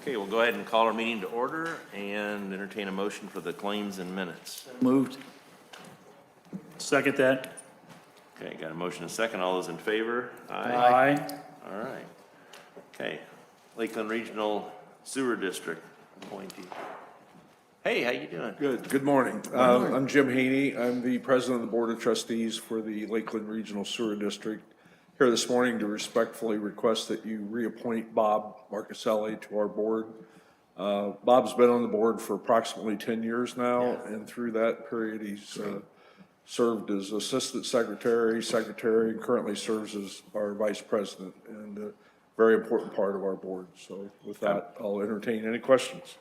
Okay, we'll go ahead and call our meeting to order and entertain a motion for the claims and minutes. Moved. Second that. Okay, got a motion and a second. All those in favor? Aye. All right. Okay, Lakeland Regional Sewer District appointee. Hey, how you doing? Good morning. I'm Jim Haney. I'm the president of the Board of Trustees for the Lakeland Regional Sewer District. Here this morning to respectfully request that you reappoint Bob Marcuselli to our board. Bob's been on the board for approximately 10 years now, and through that period, he's served as assistant secretary, and currently serves as our vice president, and a very important part of our board. So with that, I'll entertain any questions.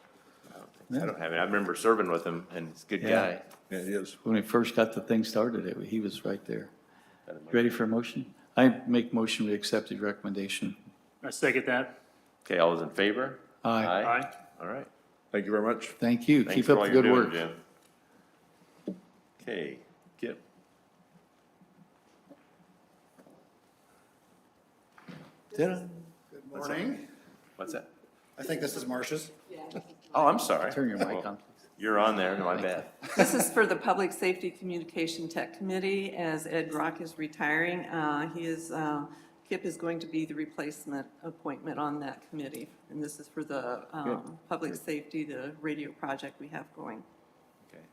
I don't have it. I remember serving with him, and he's a good Yeah. guy. Yeah, he is. When we first got the thing started, he was right there. Ready for a motion? I make motion we accept the recommendation. I second that. Okay, all those in favor? Aye. Aye. All right. Thank you very much. Thank you. Thanks Keep for up all the you're good doing, work. Jim. Okay, Kip. Good morning. What's that? I think this is Marcia's. Oh, I'm sorry. Turn your mic on. You're on there, no, my bad. This is for the Public Safety Communication Tech Committee, as Ed Brock is retiring. Kip is going to be the replacement appointment on that committee. And this is for the public safety, the radio project we have going. Okay.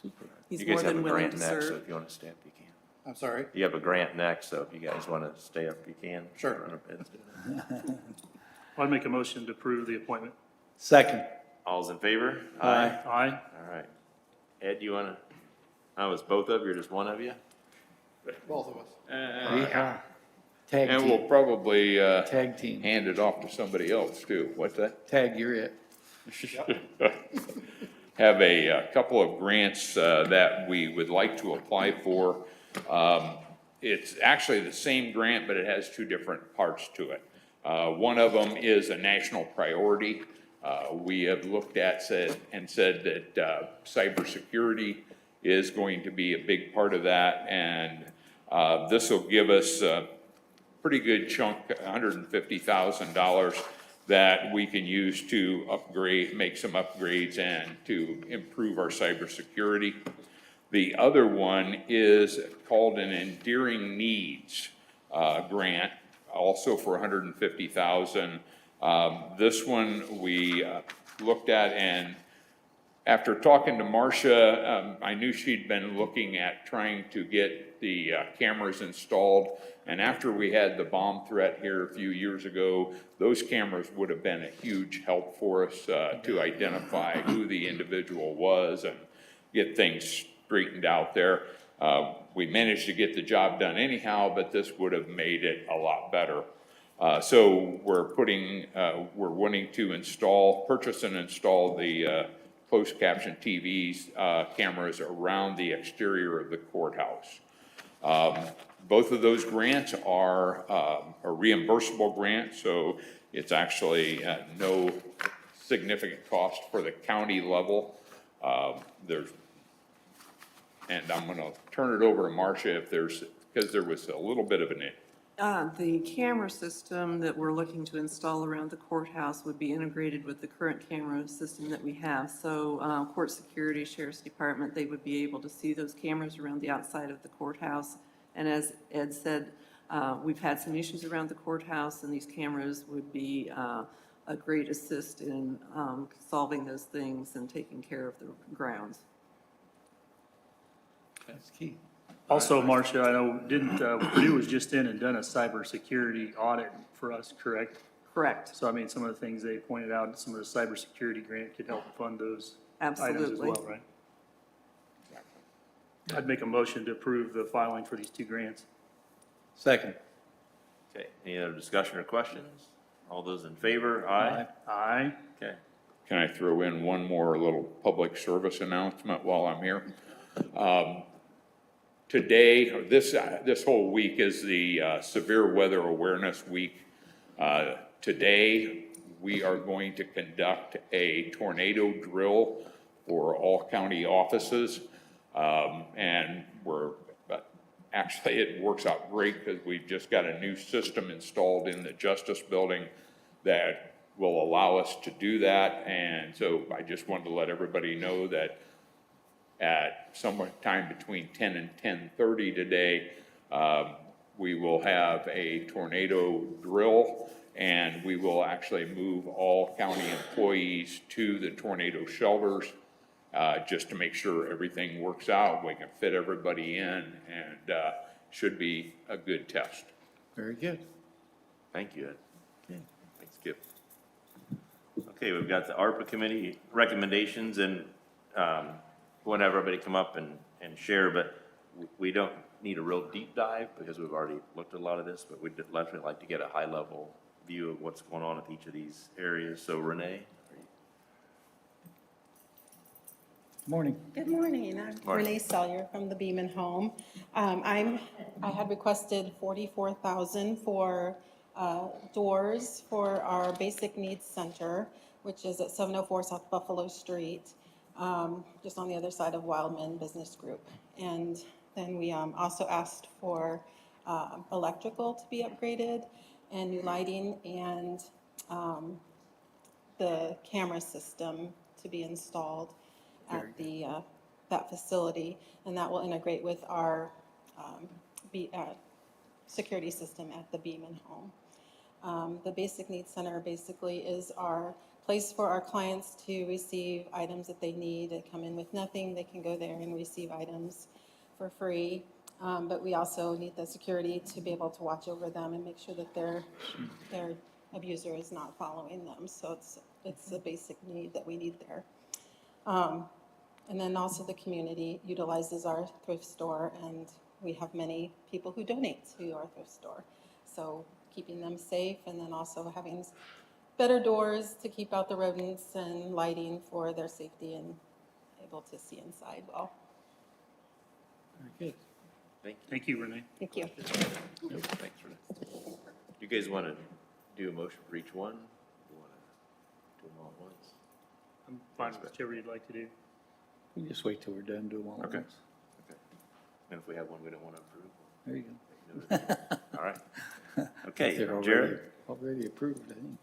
Super. He's You guys more have a than willing grant to next, so serve. if you want to stay up, you can. I'm sorry. You have a grant next, so if you guys want to stay up, you can. Sure. I'd make a motion to approve the appointment. Second. All's in favor? Aye. All right. Ed, you want to, was both of you or just one of you? Both of us. Yeehaw. Tag And we'll team. probably Tag team. hand it off to somebody else too. What's that? Tag, you're it. Have a couple of grants that we would like to apply for. It's actually the same grant, but it has two different parts to it. One of them is a national priority. We have looked at said that cybersecurity is going to be a big part of that, and this will give us a pretty good chunk, $150,000 that we can use to upgrade, make some upgrades and to improve our cybersecurity. The other one is called an Endearing Needs grant, also for $150,000. This one we looked at, and after talking to Marcia, I knew she'd been looking at trying to get the cameras installed. And after we had the bomb threat here a few years ago, those cameras would have been a huge help for us to identify who the individual was and get things straightened out there. We managed to get the job done anyhow, but this would have made it a lot better. So we're wanting to purchase and install the closed caption TVs, cameras around the exterior of the courthouse. Both of those grants are a reimbursable grant, so it's actually no significant cost for the county level. And I'm going to turn it over to Marcia because there was a little bit of The camera system that we're looking to install around the courthouse would be integrated with the current camera system that we have. So court security, sheriff's department, they would be able to see those cameras around the outside of the courthouse. And as Ed said, we've had some issues around the courthouse, and these cameras would be a great assist in solving those things and taking care of the grounds. That's key. Also, Marcia, I know, Purdue was just in and done a cybersecurity audit for us, correct? Correct. So I mean, some of the things they pointed out, some of the cybersecurity grant could help fund those items as Absolutely. well, right? I'd make a motion to approve the filing for these two grants. Second. Okay, any other discussion or questions? All those in favor? Aye. Aye. Okay. Can I throw in one more little public service announcement while I'm here? Today, or this whole week is the Severe Weather Awareness Week. Today, we are going to conduct a tornado drill for all county offices. And actually it works out great because we've just got a new system installed in the Justice Building that will allow us to do that. And so I just wanted to let everybody know that at somewhere time between 10 and 10:30 today, we will have a tornado drill, and we will actually move all county employees to the tornado shelters, just to make sure everything works out, we can fit everybody in, and should be a good test. Very good. Thank you, Ed. Thanks, Skip. Okay, we've got the ARPA committee recommendations, and we want to have everybody come up and share, but we don't need a real deep dive because we've already looked at a lot of this, but we'd definitely like to get a high-level view of what's going on with each of these areas. So Renee? Morning. Good morning. I'm Morning. Renee Sellier from the Beaman Home. I had requested $44,000 for doors for our Basic Needs Center, which is at 704 South Buffalo Street, just on the other side of Wildman Business Group. And then we also asked for electrical to be upgraded and new lighting and the camera system to be installed at the, that facility, and that will integrate with our security system at the Beaman Home. The Basic Needs Center basically is our place for our clients to receive items that they need. They come in with nothing, they can go there and receive its for free. But we also need the security to be able to watch over them and make sure that their abuser is not following them. So it's a basic need that we need there. And then also the community utilizes our thrift store, and we have many people who donate to our thrift store. So keeping them safe, and then also having better doors to keep out the rodents and lighting for their safety and able to see inside well. Very good. Thank you, Renee. Thank you. Thanks, Renee. You guys want to do a motion for each one? You want to do them all at once? I'm fine with whichever you'd like to do. We just wait till we're done, do them all at Okay. once. Okay. And if we have one we don't want to approve, There you go. we'll make note of it. All right. Okay, They're already- Jared? Already approved, I think.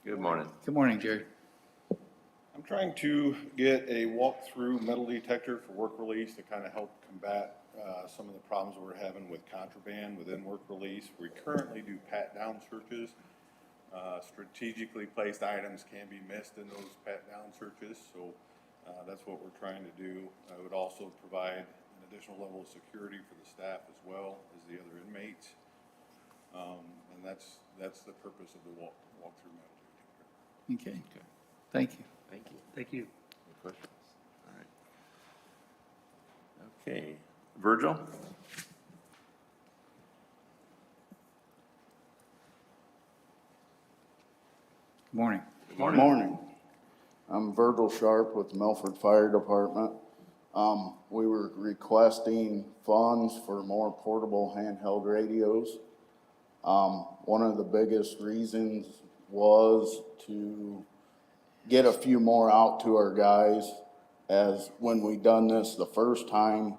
Good morning. Good morning, Jared. I'm trying to get a walk-through metal detector for work release to kind of help combat some of the problems we're having with contraband within work release. We currently do pat-down searches. Strategically placed items can be missed in those pat-down searches, so that's what we're trying to do. I would also provide an additional level of security for the staff as well as the other inmates. And that's the purpose of the walk-through metal detector. Okay. Thank you. Thank you. Thank you. Any questions? All right. Okay, Virgil? Good morning. Morning. I'm Virgil Sharp with the Milford Fire Department. We were requesting funds for more portable handheld radios. One of the biggest reasons was to get a few more out to our guys, as when we done this the first time,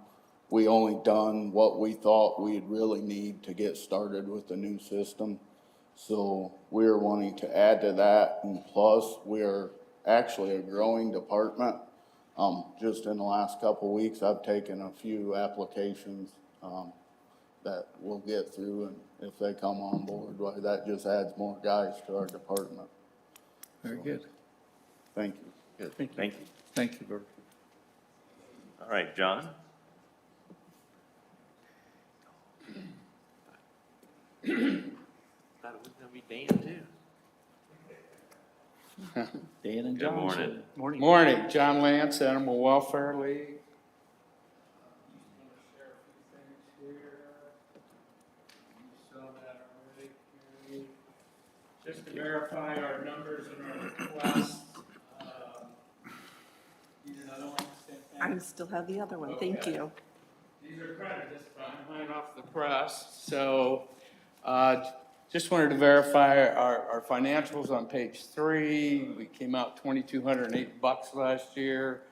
we only done what we thought we'd really need to get started with the new system. So we're wanting to add to that, and plus we're actually a growing department. Just in the last couple of weeks, I've taken a few applications that we'll get through, and if they come on board, well, that just adds more guys to our department. Very good. Thank you. Good, thank you. Thank you, Virgil. All right, John? Thought it was gonna be Dan too. Dan and Good John. morning. Morning. Morning, John Lance, Animal Welfare League. Just to verify our numbers and our requests. Need another one? I still have the other one, thank Okay. you. These are printed just fine off the press, so, just wanted to verify our financials on page 3. We came out $2,208 last year.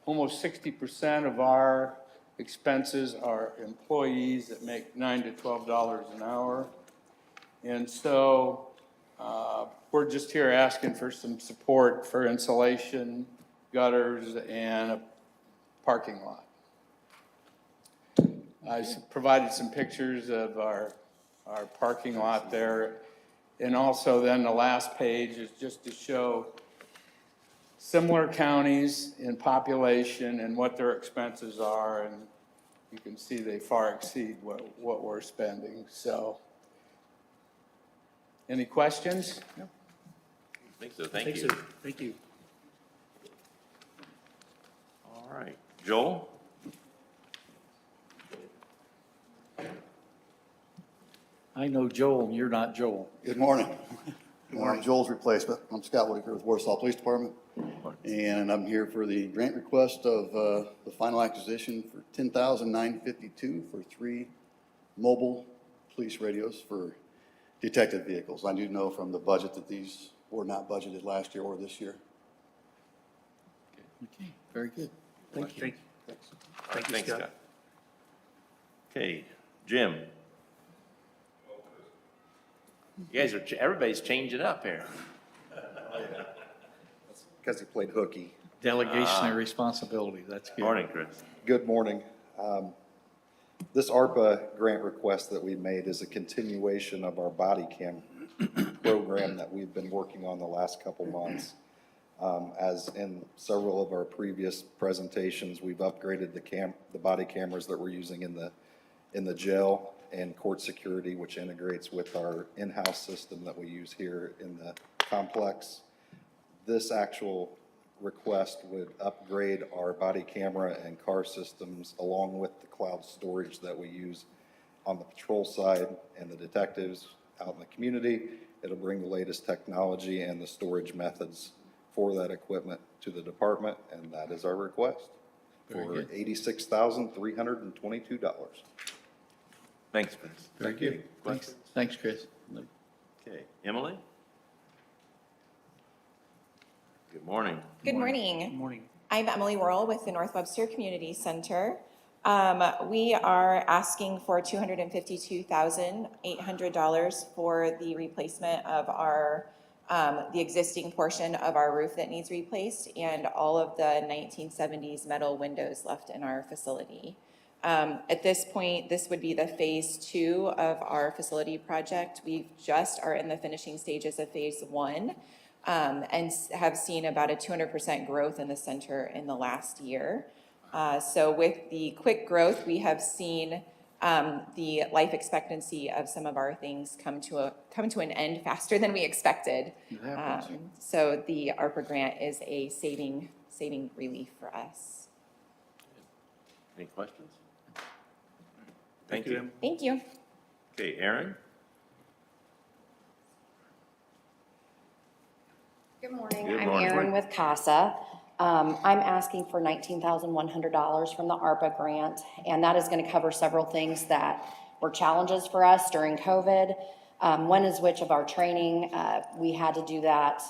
Almost 60% of our expenses are employees that make $9 to $12 an hour. And so we're just here asking for some support for insulation, gutters, and a parking lot. I provided some pictures of our parking lot there. And also then the last page is just to show similar counties in population and what their expenses are. And you can see they far exceed what we're spending, so. Any questions? I think so, thank Thanks, you. sir. Thank you. All right, Joel? I know Joel, and you're not Joel. Good morning. I'm Joel's replacement. I'm Scott Whitaker with Warsaw Police Department. And I'm here for the grant request of the final acquisition for $10,952 for 3 mobile police radios for detective vehicles. I do know from the budget that these were not budgeted last year or this year. Okay, very good. Thank you. Thank you, Thanks, Scott. Okay, Jim? You guys are, everybody's changing up here. Because he played hooky. Delegation of responsibility, that's good. Morning, Chris. Good morning. This ARPA grant request that we made is a continuation of our body cam program that we've been working on the last couple months. As in several of our previous presentations, we've upgraded the body cameras that we're using in the jail and court security, which integrates with our in-house system that we use here in the complex. This actual request would upgrade our body camera and car systems along with the cloud storage that we use on the patrol side and the detectives out in the community. It'll bring the latest technology and the storage methods for that equipment to the department, and that is our request for $86,322. Thanks, Chris. Very good. Thanks, thanks, Chris. Okay, Emily? Good morning. Good morning. Good morning. I'm Emily Worrell with the North Webster Community Center. We are asking for $252,800 for the replacement of our, the existing portion of our roof that needs replaced and all of the 1970s metal windows left in our facility. At this point, this would be the phase 2 of our facility project. We just are in the finishing stages of phase 1 and have seen about a 200% growth in the center in the last year. So with the quick growth, we have seen the life expectancy of some of our things come to an end faster than we expected. So the ARPA grant is a saving relief for us. Any questions? Thank you. Thank you. Okay, Aaron? Good morning. Good I'm morning. Erin with CASA. I'm asking for $19,100 from the ARPA grant, and that is going to cover several things that were challenges for us during COVID. One is which of our training, we had to do that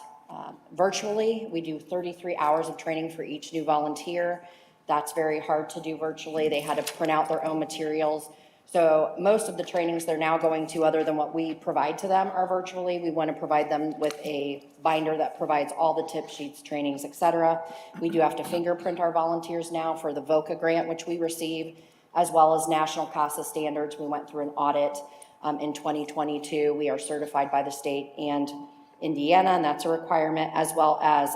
virtually. We do 33 hours of training for each new volunteer. That's very hard to do virtually. They had to print out their own materials. So most of the trainings they're now going to, other than what we provide to them, are virtually. We want to provide them with a binder that provides all the tip sheets, trainings, et cetera. We do have to fingerprint our volunteers now for the VOCA grant, which we receive, as well as national CASA standards. We went through an audit in 2022. We are certified by the state and Indiana, and that's a requirement, as well as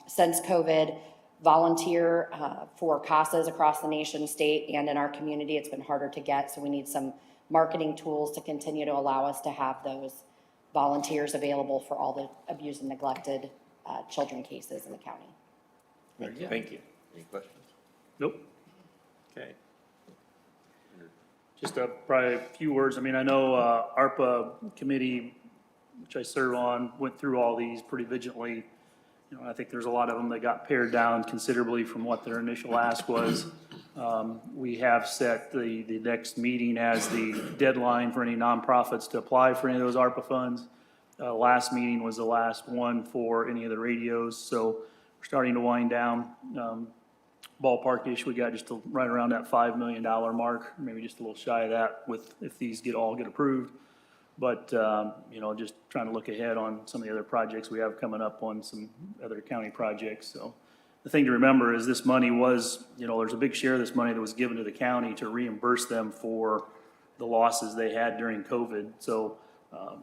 since COVID, volunteer for CASAs across the nation, state, and in our community. It's been harder to get, so we need some marketing tools to continue to allow us to have those volunteers available for all the abused and neglected children cases in the county. Thank you. Any questions? Nope. Okay. Just probably a few words. I mean, I know ARPA committee, which I serve on, went through all these pretty vigilantly. You know, I think there's a lot of them that got pared down considerably from what their initial ask was. We have set the next meeting as the deadline for any nonprofits to apply for any of those ARPA funds. Last meeting was the last one for any of the radios, so we're starting to wind down. ballpark-ish, we got just right around that $5 million mark, maybe just a little shy of that with, if these all get approved. But, you know, just trying to look ahead on some of the other projects we have coming up on some other county projects. So the thing to remember is this money was, you know, there's a big share of this money that was given to the county to reimburse them for the losses they had during COVID. So,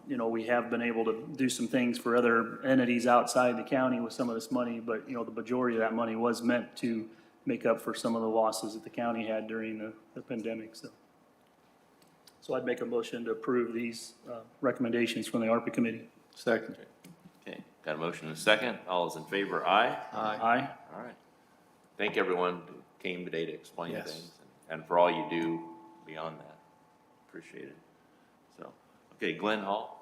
you know, we have been able to do some things for other entities outside the county with some of this money, but, you know, the majority of that money was meant to make up for some of the losses that the county had during the pandemic, so I'd make a motion to approve these recommendations from the ARPA committee. Second. Okay, got a motion and a second. All those in favor, aye? Aye. All right. Thank everyone who came today to explain Yes. things and for all you do beyond that. Appreciate it. So, okay, Glenn Hall.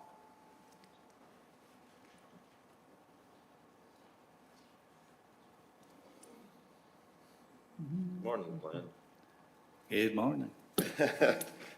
Morning, Glenn. Good morning.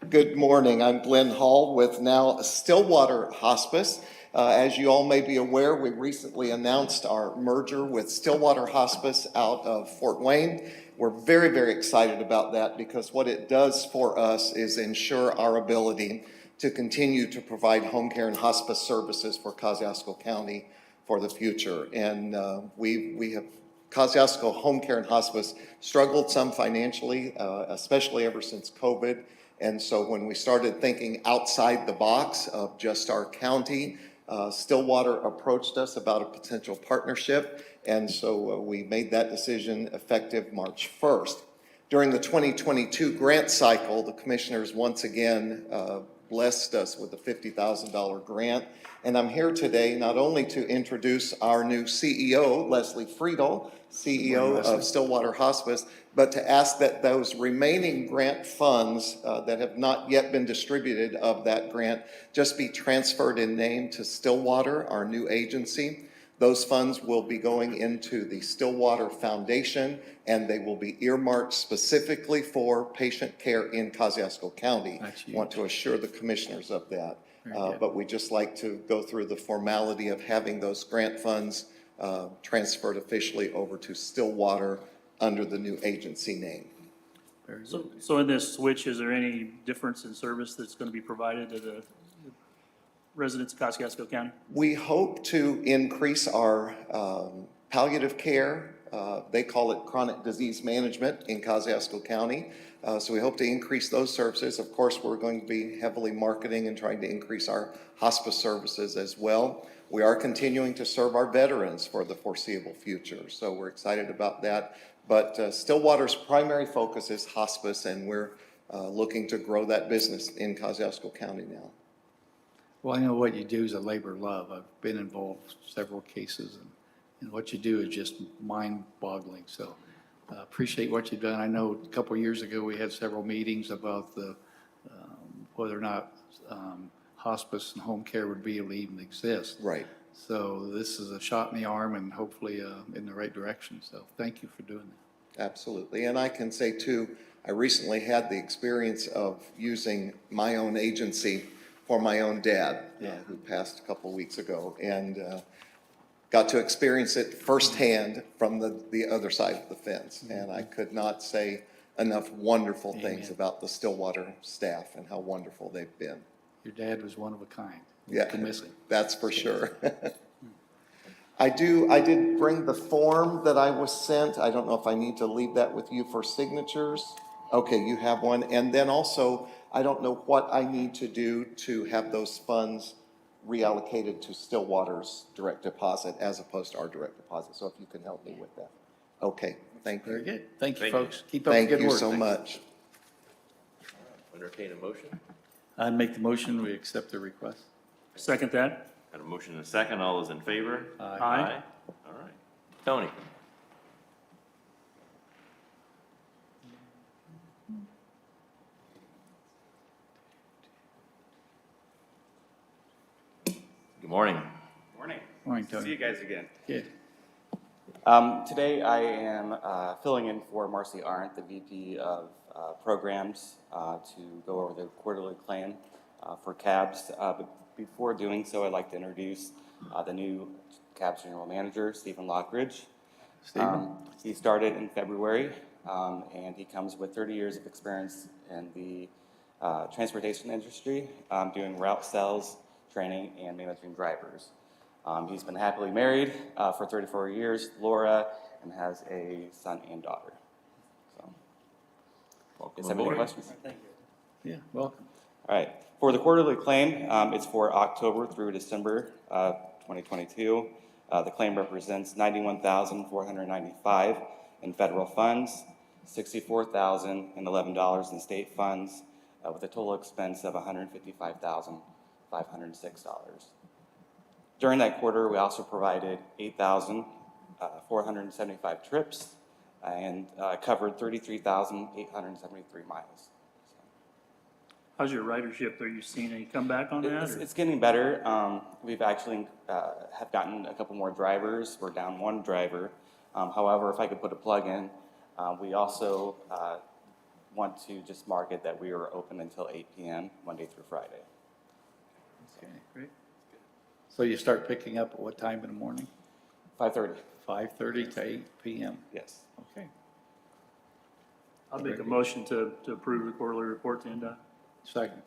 Good morning. I'm Glenn Hall with now Stillwater Hospice. As you all may be aware, we recently announced our merger with Stillwater Hospice out of Fort Wayne. We're very, very excited about that because what it does for us is ensure our ability to continue to provide home care and hospice services for Kosciuszko County for the future. And we have Kosciuszko Home Care and Hospice struggled some financially, especially ever since COVID. And so when we started thinking outside the box of just our county, Stillwater approached us about a potential partnership. And so we made that decision effective March 1st. During the 2022 grant cycle, the commissioners once again blessed us with a $50,000 grant. And I'm here today not only to introduce our new CEO, Leslie Friedel, CEO of Stillwater Hospice, but to ask that those remaining grant funds that have not yet been distributed of that grant just be transferred in name to Stillwater, our new agency. Those funds will be going into the Stillwater Foundation, and they will be earmarked specifically for patient care in Kosciuszko County. Want to assure the commissioners of that. But we just like to go through the formality of having those grant funds transferred officially over to Stillwater under the new agency name. So in this switch, is there any difference in service that's going to be provided to the residents of Kosciuszko County? We hope to increase our palliative care. They call it chronic disease management in Kosciuszko County. So we hope to increase those services. Of course, we're going to be heavily marketing and trying to increase our hospice services as well. We are continuing to serve our veterans for the foreseeable future. So we're excited about that. But Stillwater's primary focus is hospice, and we're looking to grow that business in Kosciuszko County now. Well, I know what you do is a labor of love. I've been involved in several cases, and what you do is just mind-boggling. So appreciate what you've done. I know a couple of years ago, we had several meetings about the whether or not hospice and home care would be able to even exist. Right. So this is a shot in the arm and hopefully in the right direction. So thank you for doing that. Absolutely. And I can say too, I recently had the experience of using my own agency for my own dad, who passed a couple of weeks ago, and got to experience it firsthand from the other side of the fence. And I could not say enough wonderful things about the Stillwater staff and how wonderful they've been. Your dad was one of a kind. Yeah, that's for sure. I did bring the form that I was sent. I don't know if I need to leave that with you for signatures. Okay, you have one. And then also, I don't know what I need to do to have those funds reallocated to Stillwater's direct deposit as opposed to our direct deposit. So if you can help me with that. Okay, thank you. Very good. Thank you, folks. Keep up the Thank good you work. so much. Entertain a motion. I'd make the motion, we accept the request. Second that. Got a motion and a second. All those in favor? Aye. All right. Tony? Good morning. Morning. Morning, Nice to Tony. see you guys again. Good. Today I am filling in for Marcy Arndt, the VP of Programs, to go over the quarterly plan for CABS. But before doing so, I'd like to introduce the new CABS General Manager, Stephen Lockridge. Stephen. He started in February and he comes with 30 years of experience in the transportation industry, doing route sales, training, and managing drivers. He's been happily married for 34 years, Laura, and has a son and daughter. So, Welcome does anybody have any aboard. questions? Yeah, welcome. All right, for the quarterly claim, it's for October through December 2022. The claim represents $91,495 in federal funds, $64,011 in state funds, with a total expense of $155,506. During that quarter, we also provided 8,475 trips and covered 33,873 miles. How's your ridership? Are you seeing any comeback on that? or- It's getting better. We've actually have gotten a couple more drivers. We're down one driver. However, if I could put a plug in, we also want to just market that we are open until 8 p.m. Monday through Friday. Okay. Great. So you start picking up at what time in the morning? 5:30. 5:30 to 8 p.m. Yes. Okay. I'll make a motion to approve the quarterly report to NDOT. Second.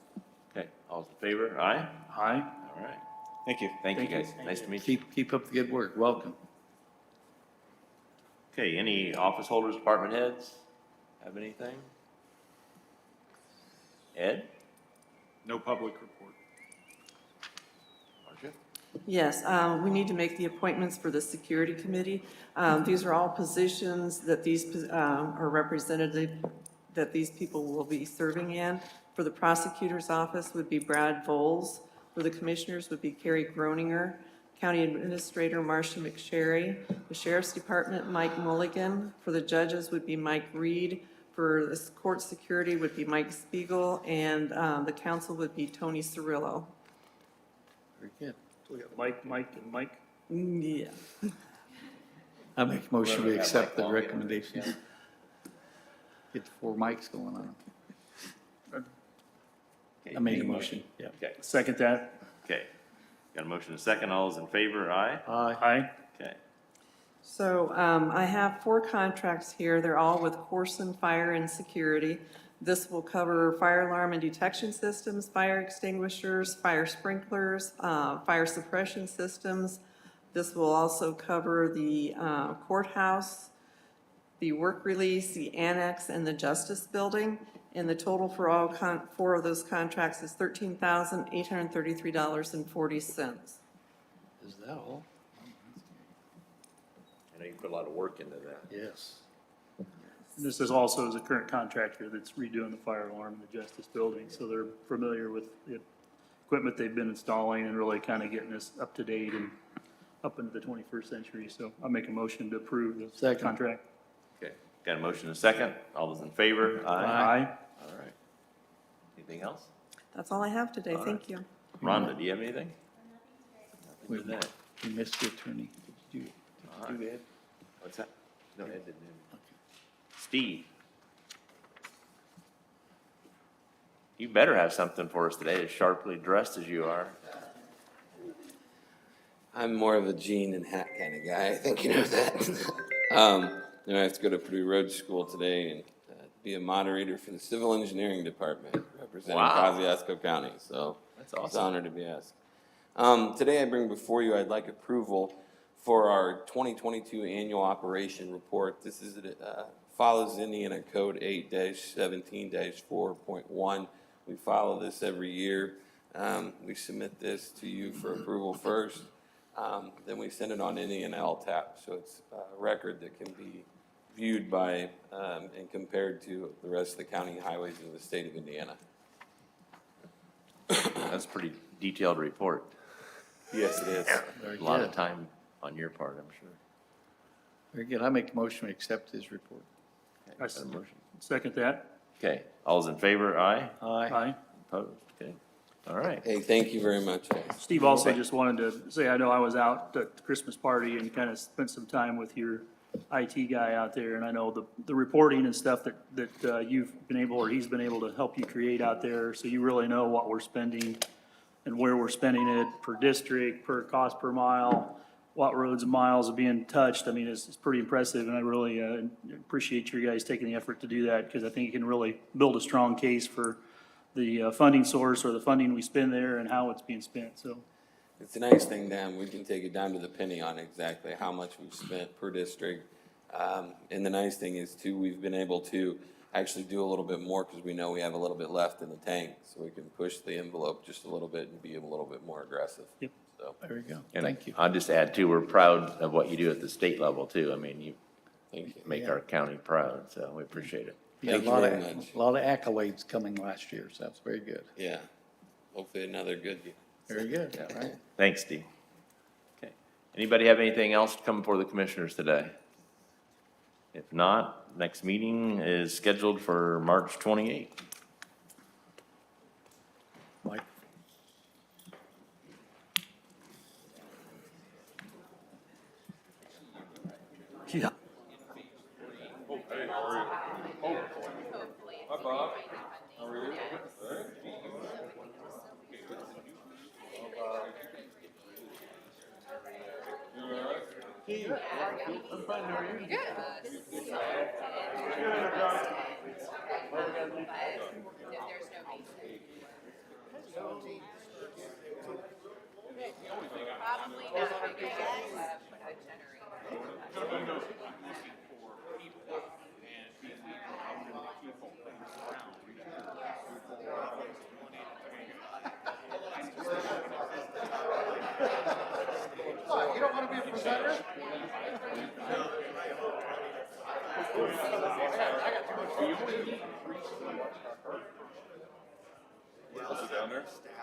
Okay, all's in favor? Aye? Aye. All right. Thank you. Thank you, Thank you. guys. Nice to meet you. Keep up the good work. Welcome. Okay, any office holders, department heads have anything? Ed? No public report. Marcia? Yes, we need to make the appointments for the security committee. These are all positions that are representative, that these people will be serving in. For the prosecutor's office would be Brad Voles. For the commissioners would be Carrie Groninger. County Administrator Marcia McSherry. The Sheriff's Department, Mike Mulligan. For the judges would be Mike Reed. For the court security would be Mike Spiegel. And the council would be Tony Cirillo. Very good. So we got Mike, and Mike. Yeah. I make a motion Whoever we had accept the Mike Long, recommendations. Get the 4 mics going on. Okay, I made a any motion, yeah. Okay, Second that. okay. Got a motion and a second. All those in favor? Aye? Aye. Aye. Okay. So I have 4 contracts here. They're all with Corson Fire and Security. This will cover fire alarm and detection systems, fire extinguishers, fire sprinklers, fire suppression systems. This will also cover the courthouse, the work release, the annex, and the justice building. And the total for all 4 of those contracts is $13,833.40. Is that all? I know you put a lot of work into that. Yes. And this is also as a current contractor that's redoing the fire alarm in the justice building, so they're familiar with the equipment they've been installing and really kind of getting us up to date and up into the 21st century. So I'll make a motion to approve the Second. contract. Okay, got a motion and a second. All those in favor? Aye. All right. Anything else? That's all I have today. Thank you. Rhonda, do you have anything? Wait a Nothing today. You missed the attorney. Did you do Ed? What's that? No, Ed didn't. Steve? You better have something for us today, as sharply dressed as you are. I'm more of a jean and hat kind of guy. I think you know that. I have to go to Purdue Road School today and be a moderator for the Civil Engineering Department representing Wow. Kosciuszko County. So That's it's an awesome. honor to be asked. Today I bring before you, I'd like approval for our 2022 annual operation report. This is follows Indiana Code 8-17-4.1. We follow this every year. We submit this to you for approval first. Then we send it on to Indiana LTAP. So it's a record that can be viewed by and compared to the rest of the county highways in the state of Indiana. That's a pretty detailed report. Yes, it is. Very A lot of good. time on your part, I'm sure. Very good. I make a motion we accept his report. Okay, I got a motion. Second that. Okay, all those in favor? Aye? Aye. Aye. Opposed? Okay, all right. Hey, thank you very much, guys. Steve, also just wanted to say, I know I was out at the Christmas party and kind of spent some time with your IT guy out there, and I know the reporting and stuff that you've been able, or he's been able to help you create out there, so you really know what we're spending and where we're spending it per district, per cost per mile. what roads and miles are being touched, I mean, it's pretty impressive, and I really appreciate you guys taking the effort to do that, because I think it can really build a strong case for the funding source or the funding we spend there and how it's being spent, so. It's a nice thing, Dan, we can take it down to the penny on exactly how much we've spent per district. And the nice thing is too, we've been able to actually do a little bit more because we know we have a little bit left in the tank. So we can push the envelope just a little bit and be a little bit more aggressive. Yep. So, There you go. And Thank you. I'll just add too, we're proud of what you do at the state level too. I mean, you thank you. make our county proud, so we appreciate it. Yeah, Thank you very much. A lot of accolades coming last year, so that's very good. Yeah, hopefully another good year. Very good, all right. Thanks, Steve. Okay. Anybody have anything else to come before the commissioners today? If not, next meeting is scheduled for March 28th. Mike? Yeah. Hi, Bob. How are you? You don't want to be a presenter? Down there?